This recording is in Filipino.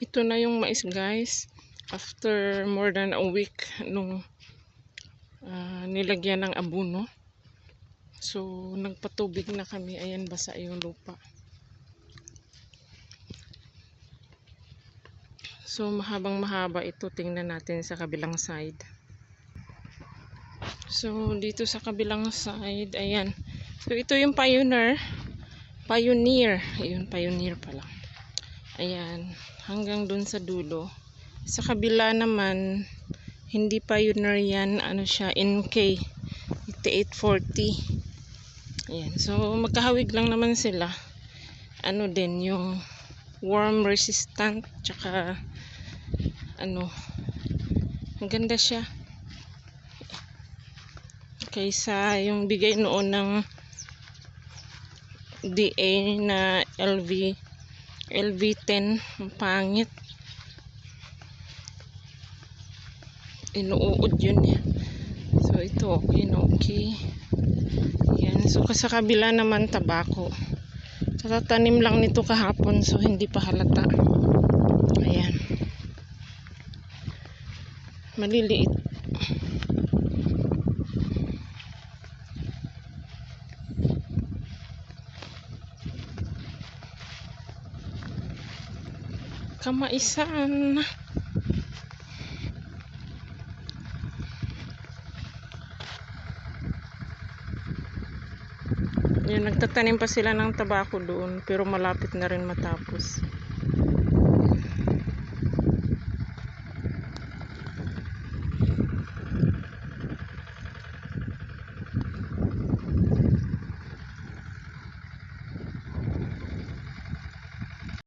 Ito na yung mais, guys. After more than a week nung nilagyan ng abono. So, nagpatubig na kami. Ayan, basa yung lupa. So, mahabang mahaba ito. Tingnan natin sa kabilang side. So, dito sa kabilang side, ayan. So, ito yung Pioneer. Ayun, Pioneer pala. Ayan, hanggang dun sa dulo. Sa kabila naman, hindi Pioneer yan. Ano siya, NK 8840. Ayan, so magkahawig lang naman sila. Ano din, yung worm resistant. Tsaka, ang ganda siya. Kaysa yung bigay noon ng DA na LV10, pangit. Inuud yun eh. So ito okay na okay. Yan. So sa kabila naman tabako. Tatatanim lang nito kahapon, so hindi pa halata. Ayan. Maliliit. Kamaisan. Yan, nagtatanim pa sila ng tabako doon, pero malapit na rin matapos.